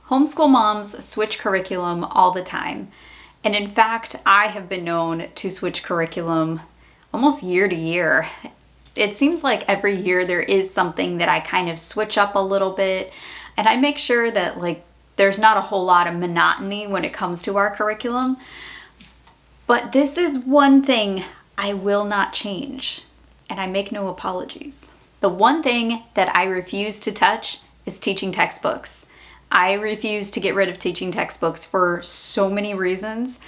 Homeschool moms switch curriculum all the time. And in fact, I have been known to switch curriculum almost year to year. It seems like every year there is something that I kind of switch up a little bit, and I make sure that there's not a whole lot of monotony when it comes to our curriculum. But this is one thing I will not change, and I make no apologies. The one thing that I refuse to touch is teaching textbooks. I refuse to get rid of teaching textbooks for so many reasons,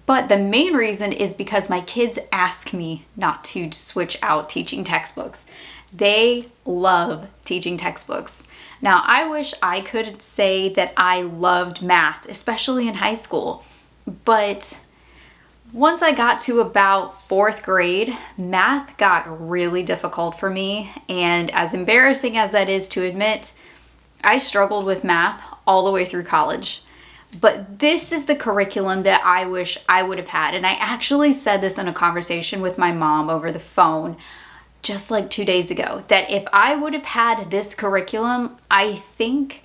but the main reason is because my kids ask me not to switch out teaching textbooks. They love teaching textbooks. Now, I wish I could say that I loved math, especially in high school, but once I got to about 4th grade, math got really difficult for me, and as embarrassing as that is to admit, I struggled with math all the way through college. But this is the curriculum that I wish I would have had. And I actually said this in a conversation with my mom over the phone just like 2 days ago, that if I would have had this curriculum, I think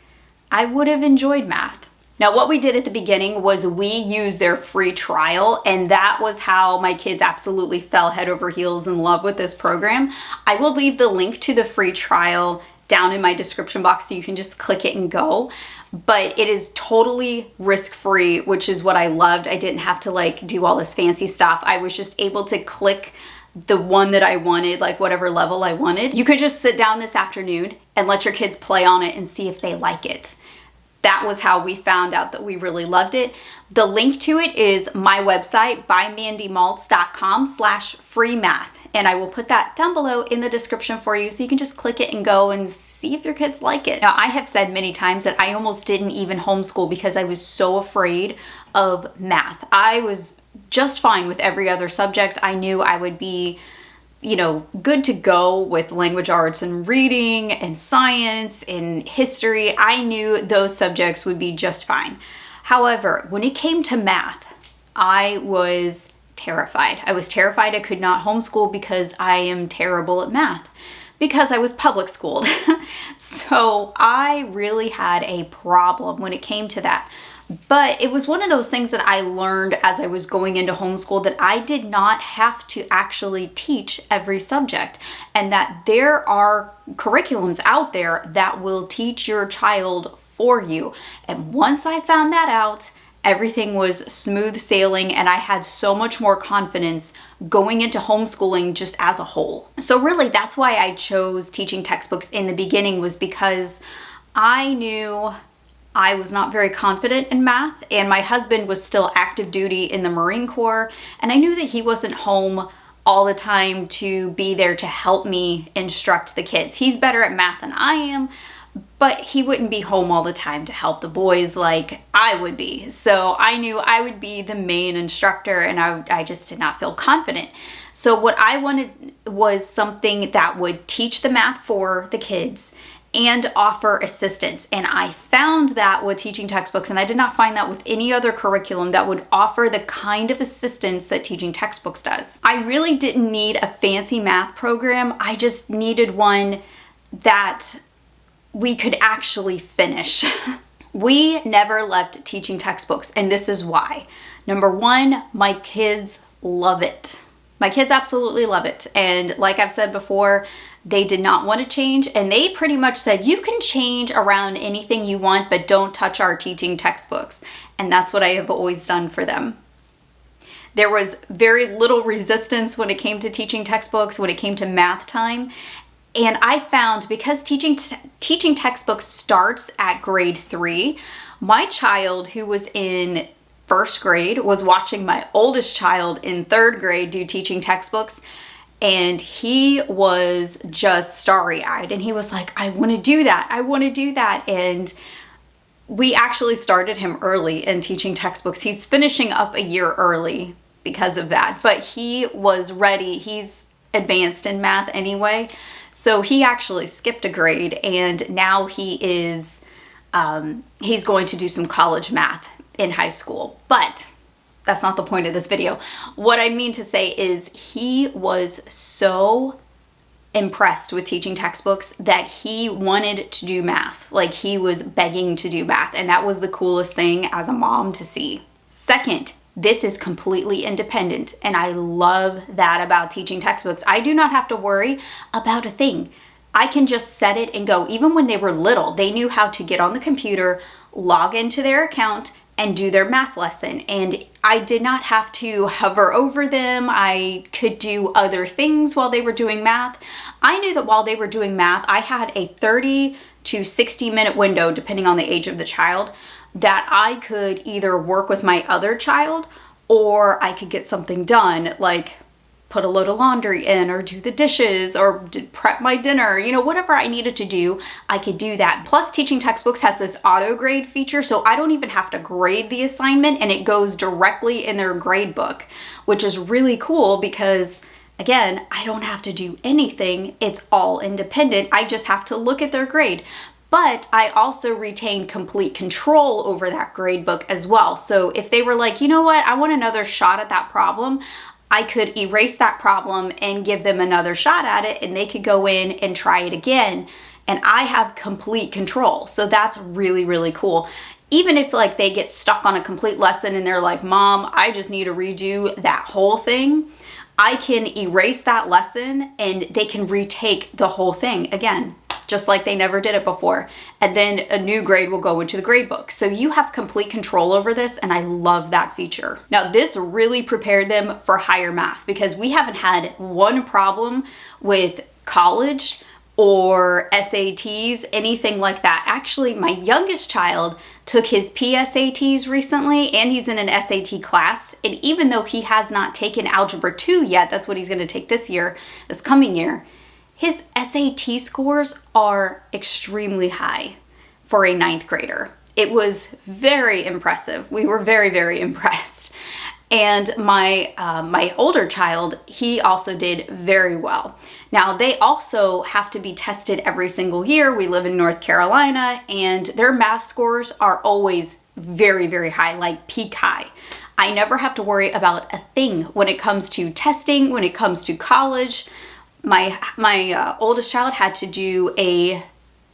I would have enjoyed math. Now, what we did at the beginning was we used their free trial, and that was how my kids absolutely fell head over heels in love with this program. I will leave the link to the free trial down in my description box so you can just click it and go. But it is totally risk-free, which is what I loved. I didn't have to do all this fancy stuff. I was just able to click the one that I wanted, whatever level I wanted. You could just sit down this afternoon and let your kids play on it and see if they like it. That was how we found out that we really loved it. The link to it is my website, bymandymaltz.com/freemath. And I will put that down below in the description for you so you can just click it and go and see if your kids like it. Now, I have said many times that I almost didn't even homeschool because I was so afraid of math. I was just fine with every other subject. I knew I would be good to go with language arts and reading and science and history. I knew those subjects would be just fine. However, when it came to math, I was terrified. I was terrified I could not homeschool because I am terrible at math, because I was public schooled. So I really had a problem when it came to that. But it was one of those things that I learned as I was going into homeschool, that I did not have to actually teach every subject, and that there are curriculums out there that will teach your child for you. And once I found that out, everything was smooth sailing, and I had so much more confidence going into homeschooling just as a whole. So really, that's why I chose teaching textbooks in the beginning, was because I knew I was not very confident in math, and my husband was still active duty in the Marine Corps, and I knew that he wasn't home all the time to be there to help me instruct the kids. He's better at math than I am, but he wouldn't be home all the time to help the boys like I would be. So I knew I would be the main instructor, and I just did not feel confident. So what I wanted was something that would teach the math for the kids and offer assistance. And I found that with teaching textbooks, and I did not find that with any other curriculum that would offer the kind of assistance that teaching textbooks does. I really didn't need a fancy math program. I just needed one that we could actually finish. We never left teaching textbooks, and this is why. Number one, my kids love it. My kids absolutely love it. And like I've said before, they did not want to change, and they pretty much said, you can change around anything you want, but don't touch our teaching textbooks. And that's what I have always done for them. There was very little resistance when it came to teaching textbooks, when it came to math time. And I found, because teaching textbooks starts at grade 3, my child, who was in 1st grade, was watching my oldest child in 3rd grade do teaching textbooks. And he was just starry-eyed, and he was like, I want to do that. I want to do that. And we actually started him early in teaching textbooks. He's finishing up a year early because of that, but he was ready. He's advanced in math anyway. So he actually skipped a grade, and now he is, he's going to do some college math in high school. But that's not the point of this video. What I mean to say is he was so impressed with teaching textbooks that he wanted to do math. Like, he was begging to do math, and that was the coolest thing as a mom to see. Second, this is completely independent, and I love that about teaching textbooks. I do not have to worry about a thing. I can just set it and go. Even when they were little, they knew how to get on the computer, log into their account, and do their math lesson. And I did not have to hover over them. I could do other things while they were doing math. I knew that while they were doing math, I had a 30 to 60 minute window, depending on the age of the child, that I could either work with my other child or I could get something done, like put a load of laundry in or do the dishes or prep my dinner, whatever I needed to do, I could do that. Plus, teaching textbooks has this auto grade feature, so I don't even have to grade the assignment, and it goes directly in their grade book, which is really cool because, again, I don't have to do anything. It's all independent. I just have to look at their grade. But I also retain complete control over that grade book as well. So if they were like, you know what, I want another shot at that problem, I could erase that problem and give them another shot at it, and they could go in and try it again. And I have complete control. So that's really, really cool. Even if like they get stuck on a complete lesson and they're like, Mom, I just need to redo that whole thing, I can erase that lesson and they can retake the whole thing again, just like they never did it before. And then a new grade will go into the grade book. So you have complete control over this, and I love that feature. Now, this really prepared them for higher math because we haven't had one problem with college or SATs, anything like that. Actually, my youngest child took his PSATs recently, and he's in an SAT class. And even though he has not taken Algebra 2 yet, that's what he's going to take this coming year, his SAT scores are extremely high for a 9th grader. It was very impressive. We were very, very impressed. And my older child, he also did very well. Now, they also have to be tested every single year. We live in North Carolina, and their math scores are always very, very high, like peak high. I never have to worry about a thing when it comes to testing, when it comes to college. My oldest child had to do a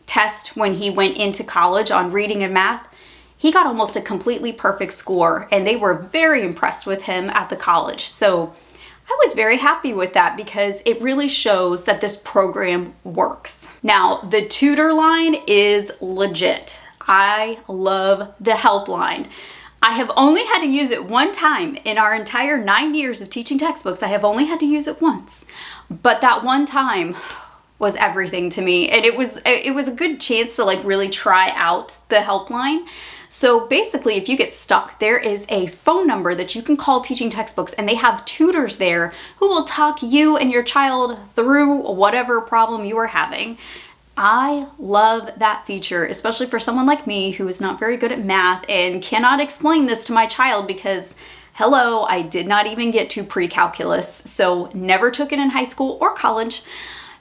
test when he went into college on reading and math. He got almost a completely perfect score, and they were very impressed with him at the college. So I was very happy with that because it really shows that this program works. Now, the tutor line is legit. I love the helpline. I have only had to use it one time in our entire 9 years of teaching textbooks. I have only had to use it once. But that one time was everything to me. And it was a good chance to like really try out the helpline. So basically, if you get stuck, there is a phone number that you can call teaching textbooks, and they have tutors there who will talk you and your child through whatever problem you are having. I love that feature, especially for someone like me who is not very good at math and cannot explain this to my child because, hello, I did not even get to pre-calculus, so never took it in high school or college.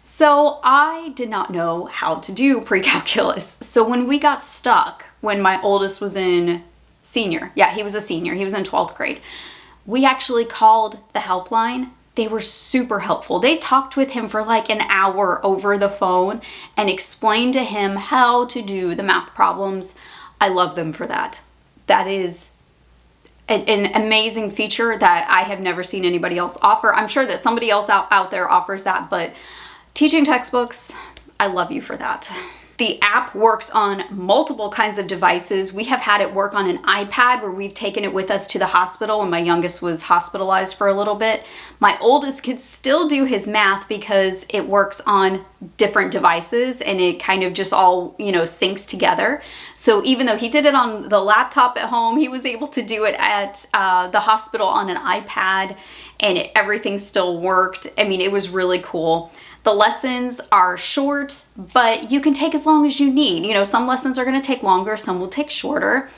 So I did not know how to do pre-calculus. So when we got stuck, when my oldest was in senior, he was a senior, he was in 12th grade, we actually called the helpline. They were super helpful. They talked with him for like an hour over the phone and explained to him how to do the math problems. I love them for that. That is an amazing feature that I have never seen anybody else offer. I'm sure that somebody else out there offers that, but teaching textbooks, I love you for that. The app works on multiple kinds of devices. We have had it work on an iPad where we've taken it with us to the hospital when my youngest was hospitalized for a little bit. My oldest could still do his math because it works on different devices and it kind of just all, syncs together. So even though he did it on the laptop at home, he was able to do it at the hospital on an iPad, and everything still worked. I mean, it was really cool. The lessons are short, but you can take as long as you need. Some lessons are going to take longer, some will take shorter.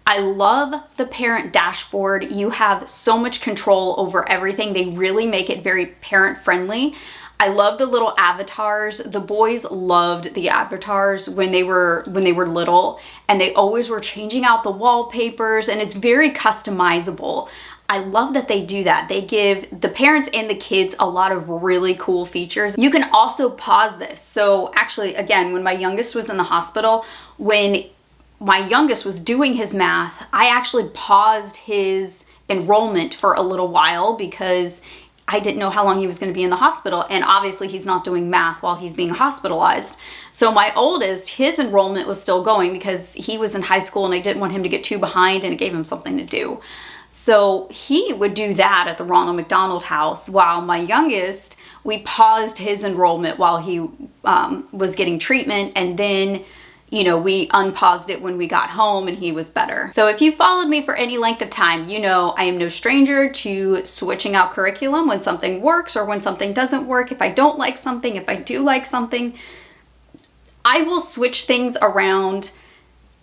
I love the parent dashboard. You have so much control over everything. They really make it very parent friendly. I love the little avatars. The boys loved the avatars when they were little, and they always were changing out the wallpapers, and it's very customizable. I love that they do that. They give the parents and the kids a lot of really cool features. You can also pause this. So actually, again, when my youngest was in the hospital, when my youngest was doing his math, I actually paused his enrollment for a little while because I didn't know how long he was going to be in the hospital, and obviously he's not doing math while he's being hospitalized. So my oldest, his enrollment was still going because he was in high school and I didn't want him to get too behind, and it gave him something to do. So he would do that at the Ronald McDonald House, while my youngest, we paused his enrollment while he was getting treatment, and then we unpaused it when we got home and he was better. So if you followed me for any length of time, you know I am no stranger to switching out curriculum when something works or when something doesn't work. If I don't like something, if I do like something, I will switch things around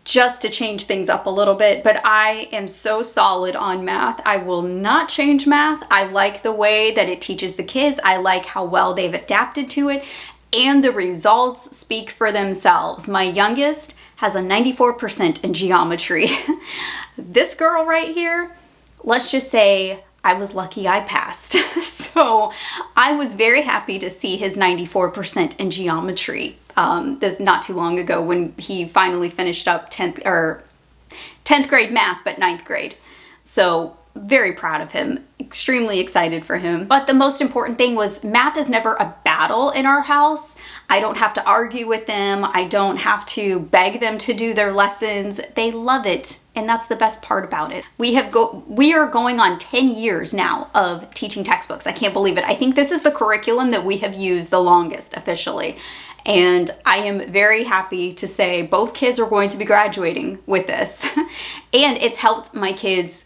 just to change things up a little bit. But I am so solid on math. I will not change math. I like the way that it teaches the kids. I like how well they've adapted to it. And the results speak for themselves. My youngest has a 94% in geometry. This girl right here, let's just say I was lucky I passed. So I was very happy to see his 94% in geometry this not too long ago when he finally finished up 10th grade math, but 9th grade. So very proud of him, extremely excited for him. But the most important thing was math is never a battle in our house. I don't have to argue with them. I don't have to beg them to do their lessons. They love it. And that's the best part about it. We are going on 10 years now of teaching textbooks. I can't believe it. I think this is the curriculum that we have used the longest officially. And I am very happy to say both kids are going to be graduating with this. And it's helped my kids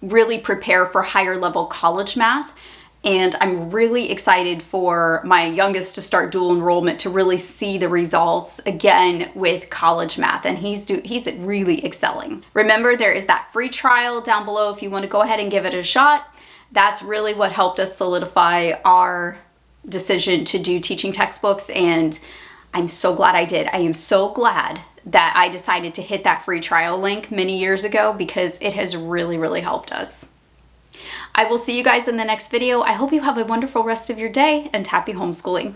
really prepare for higher level college math. And I'm really excited for my youngest to start dual enrollment to really see the results again with college math. And he's really excelling. Remember, there is that free trial down below if you want to go ahead and give it a shot. That's really what helped us solidify our decision to do teaching textbooks. And I'm so glad I did. I am so glad that I decided to hit that free trial link many years ago because it has really, really helped us. I will see you guys in the next video. I hope you have a wonderful rest of your day and happy homeschooling.